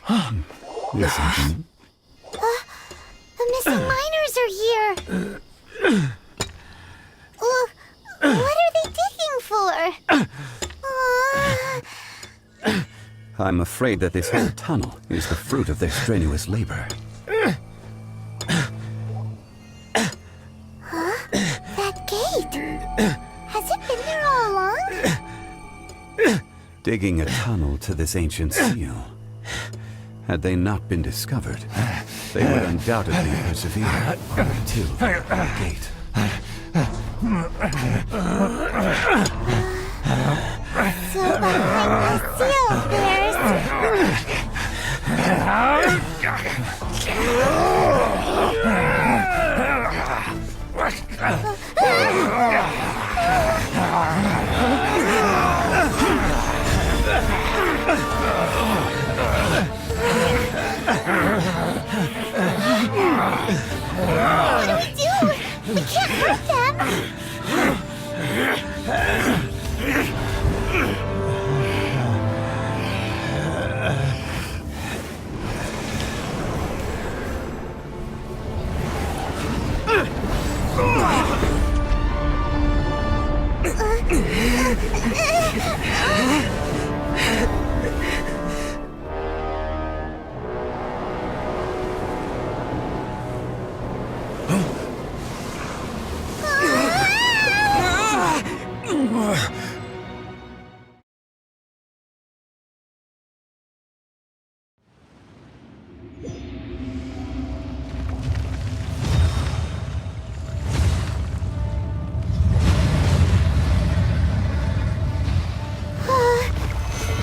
Yes, Agent. The missing miners are here. What are they digging for? I'm afraid that this whole tunnel is the fruit of their strenuous labor. That gate. Has it been there all along? Digging a tunnel to this ancient seal. Had they not been discovered, they would undoubtedly persevere to the gate. So behind the seal, there's... What do we do? We can't hurt them.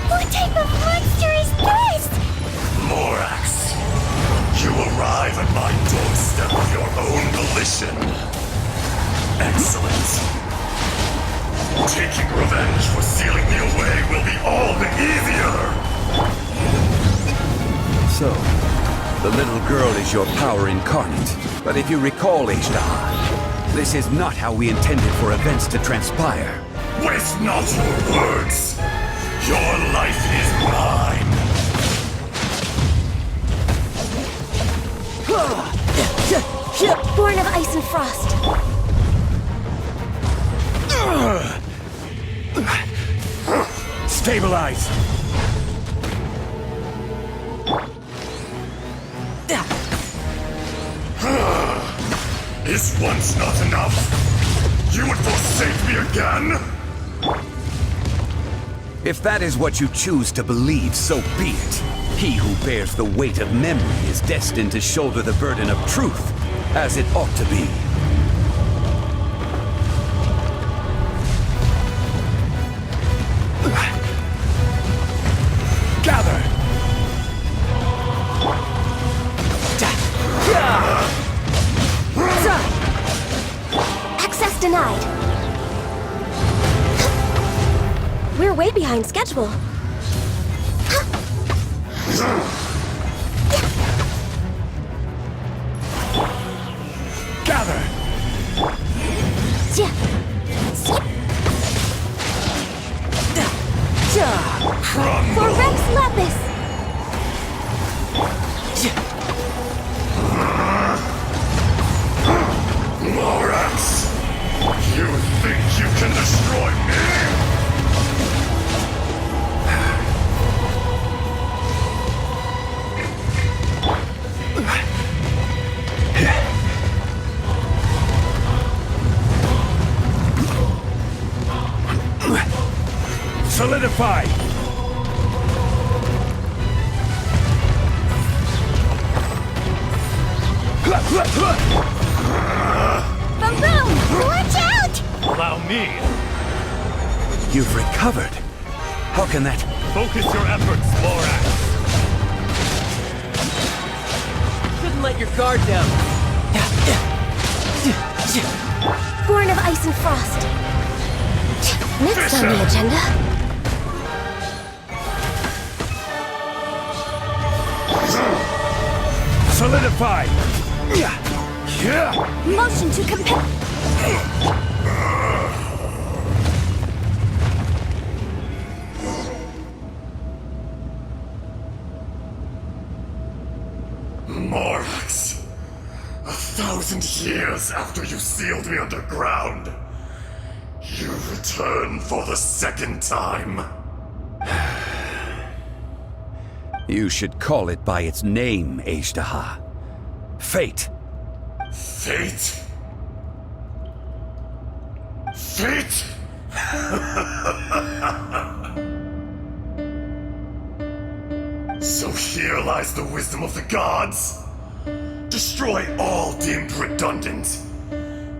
What type of monster is this? Morax, you arrive at my doorstep of your own volition. Excellent. Taking revenge for sealing me away will be all the easier. So, the little girl is your power incarnate. But if you recall, Azhdaha, this is not how we intended for events to transpire. Waste not your words. Your life is mine. Born of ice and frost. Stabilize. Is once not enough? You would forsake me again? If that is what you choose to believe, so be it. He who bears the weight of memory is destined to shoulder the burden of truth, as it ought to be. Gather! Access denied. We're way behind schedule. Gather! For Rex Lapis! Morax! You think you can destroy me? Solidify! Boom boom! Watch out! Allow me! You've recovered. How can that... Focus your efforts, Morax! Couldn't let your guard down. Born of ice and frost. Next on the agenda. Solidify! Motion to compare. years after you sealed me underground, you return for the second time. You should call it by its name, Azhdaha. Fate. Fate? Fate? So here lies the wisdom of the gods. Destroy all deemed redundant.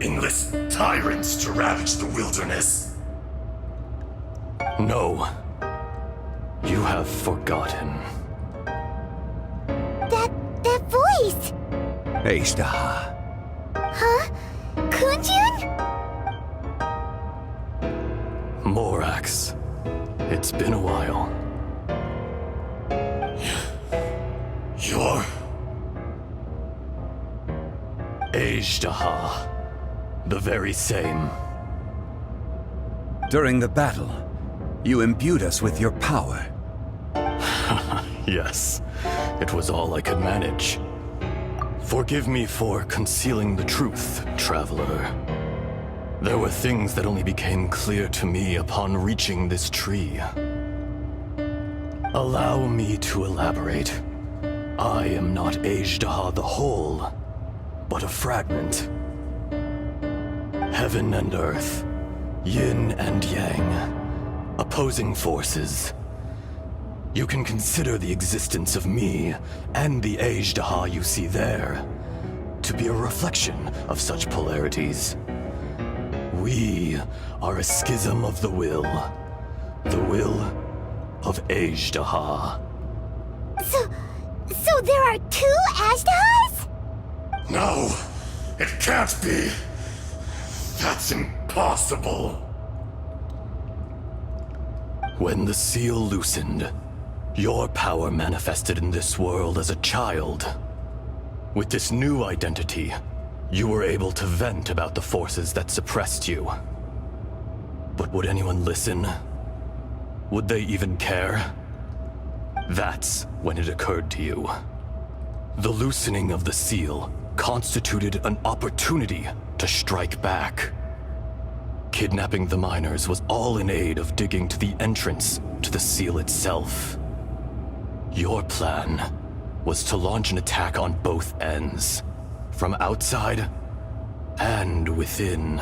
Enlist tyrants to ravage the wilderness. No. You have forgotten. That voice! Azhdaha. Huh? Kunjun? Morax. It's been a while. You're... Azhdaha. The very same. During the battle, you imbued us with your power. Yes, it was all I could manage. Forgive me for concealing the truth, traveler. There were things that only became clear to me upon reaching this tree. Allow me to elaborate. I am not Azhdaha the whole, but a fragment. Heaven and earth, yin and yang, opposing forces. You can consider the existence of me and the Azhdaha you see there to be a reflection of such polarities. We are a schism of the will of Azhdaha. So there are two Azhdahas? No, it can't be. That's impossible. When the seal loosened, your power manifested in this world as a child. With this new identity, you were able to vent about the forces that suppressed you. But would anyone listen? Would they even care? That's when it occurred to you. The loosening of the seal constituted an opportunity to strike back. Kidnapping the miners was all in aid of digging to the entrance to the seal itself. Your plan was to launch an attack on both ends, from outside and within,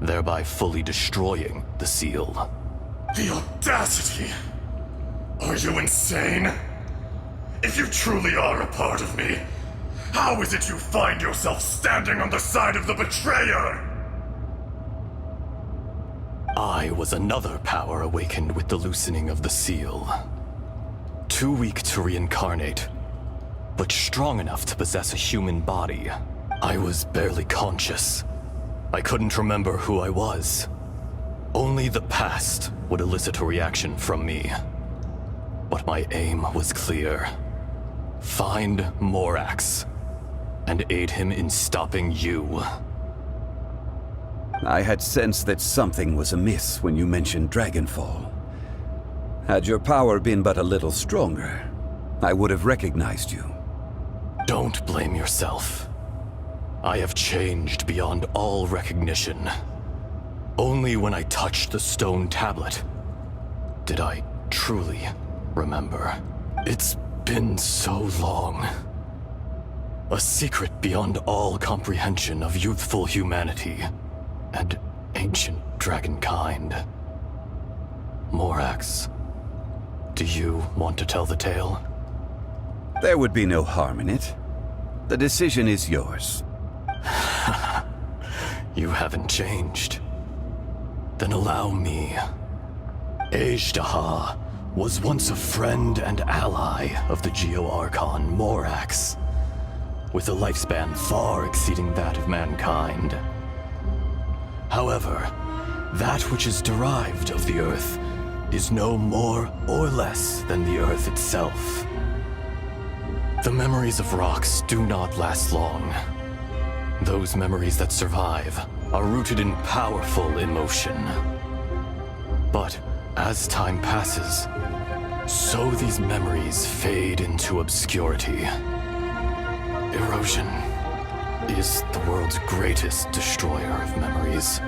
thereby fully destroying the seal. The audacity! Are you insane? If you truly are a part of me, how is it you find yourself standing on the side of the betrayer? I was another power awakened with the loosening of the seal. Too weak to reincarnate, but strong enough to possess a human body. I was barely conscious. I couldn't remember who I was. Only the past would elicit a reaction from me. But my aim was clear. Find Morax, and aid him in stopping you. I had sensed that something was amiss when you mentioned Dragonfall. Had your power been but a little stronger, I would have recognized you. Don't blame yourself. I have changed beyond all recognition. Only when I touched the stone tablet did I truly remember. It's been so long. A secret beyond all comprehension of youthful humanity and ancient dragonkind. Morax, do you want to tell the tale? There would be no harm in it. The decision is yours. You haven't changed. Then allow me. Azhdaha was once a friend and ally of the Geo-Archon Morax, with a lifespan far exceeding that of mankind. However, that which is derived of the Earth is no more or less than the Earth itself. The memories of rocks do not last long. Those memories that survive are rooted in powerful emotion. But as time passes, so these memories fade into obscurity. Erosion. is the world's greatest destroyer of memories.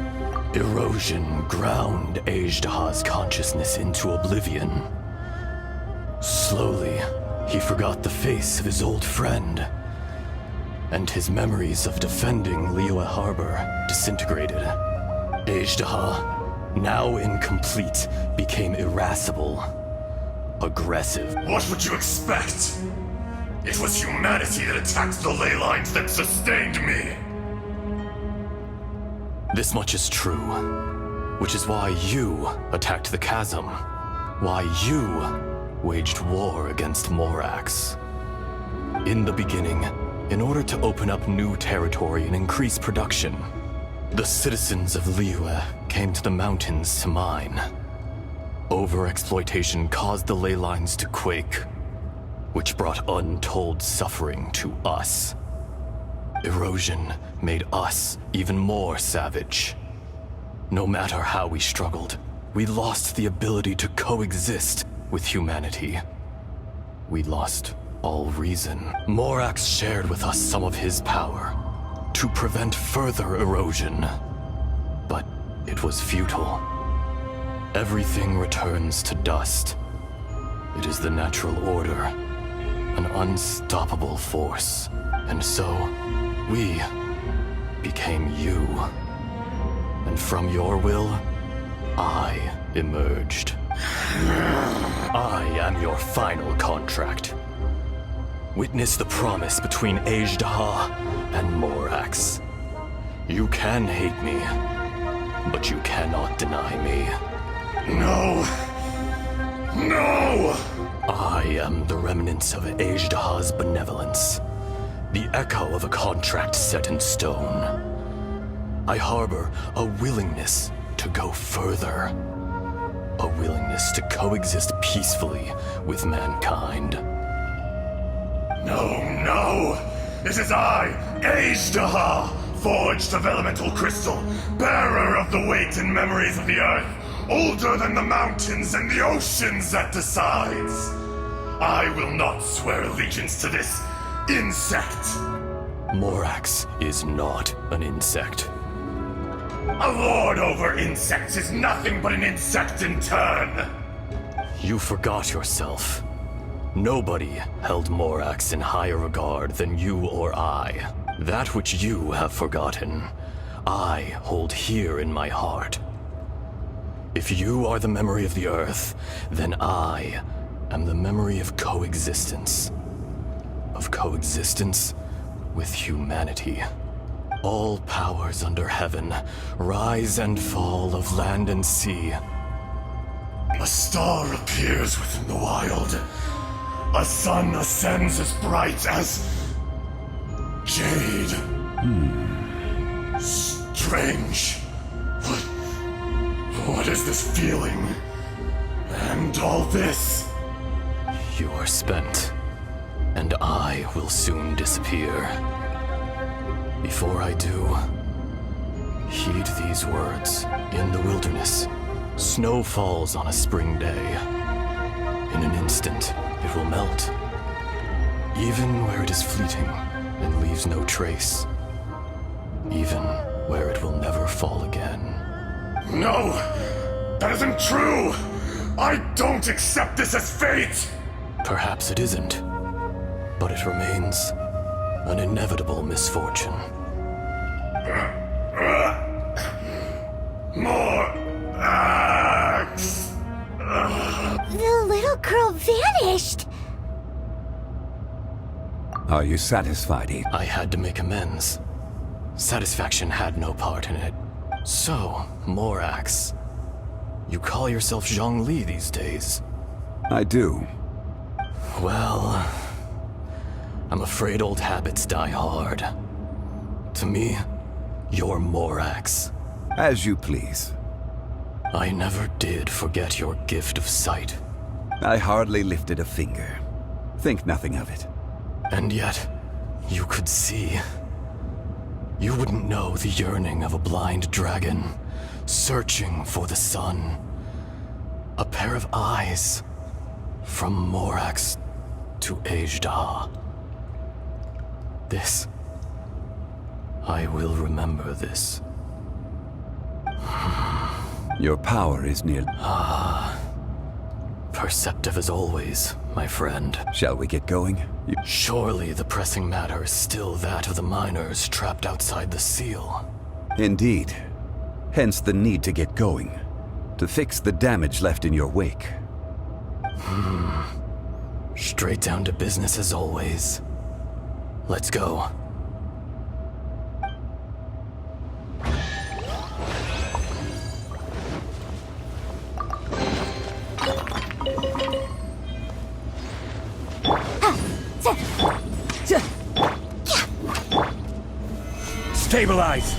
Erosion ground Azhdaha's consciousness into oblivion. Slowly, he forgot the face of his old friend, and his memories of defending Liyue Harbor disintegrated. Azhdaha, now incomplete, became irascible, aggressive. What would you expect? It was humanity that attacked the ley lines that sustained me. This much is true, which is why you attacked the chasm, why you waged war against Morax. In the beginning, in order to open up new territory and increase production, the citizens of Liyue came to the mountains to mine. Overexploitation caused the ley lines to quake, which brought untold suffering to us. Erosion made us even more savage. No matter how we struggled, we lost the ability to coexist with humanity. We lost all reason. Morax shared with us some of his power to prevent further erosion, but it was futile. Everything returns to dust. It is the natural order, an unstoppable force. And so, we became you. And from your will, I emerged. I am your final contract. Witness the promise between Azhdaha and Morax. You can hate me, but you cannot deny me. No! No! I am the remnants of Azhdaha's benevolence, the echo of a contract set in stone. I harbor a willingness to go further, a willingness to coexist peacefully with mankind. No, no! It is I, Azhdaha, forged of elemental crystal, bearer of the weight and memories of the earth, older than the mountains and the oceans that decides. I will not swear allegiance to this insect. Morax is not an insect. A lord over insects is nothing but an insect in turn. You forgot yourself. Nobody held Morax in higher regard than you or I. That which you have forgotten, I hold here in my heart. If you are the memory of the Earth, then I am the memory of coexistence. Of coexistence with humanity. All powers under heaven, rise and fall of land and sea. A star appears within the wild. A sun ascends as bright as jade. Strange. What is this feeling? And all this? You are spent, and I will soon disappear. Before I do, heed these words. In the wilderness, snow falls on a spring day. In an instant, it will melt. Even where it is fleeting and leaves no trace. Even where it will never fall again. No! That isn't true! I don't accept this as fate! Perhaps it isn't, but it remains an inevitable misfortune. More axe! The little girl vanished! Are you satisfied, Eden? I had to make amends. Satisfaction had no part in it. So, Morax, you call yourself Zhongli these days? I do. Well, I'm afraid old habits die hard. To me, you're Morax. As you please. I never did forget your gift of sight. I hardly lifted a finger. Think nothing of it. And yet, you could see. You wouldn't know the yearning of a blind dragon, searching for the sun. A pair of eyes, from Morax to Azhdaha. This I will remember this. Your power is near... Perceptive as always, my friend. Shall we get going? Surely the pressing matter is still that of the miners trapped outside the seal. Indeed. Hence the need to get going. To fix the damage left in your wake. Straight down to business as always. Let's go. Stabilize!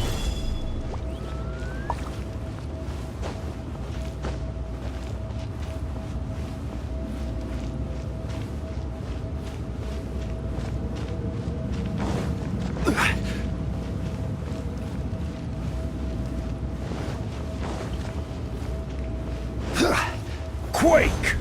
Quake!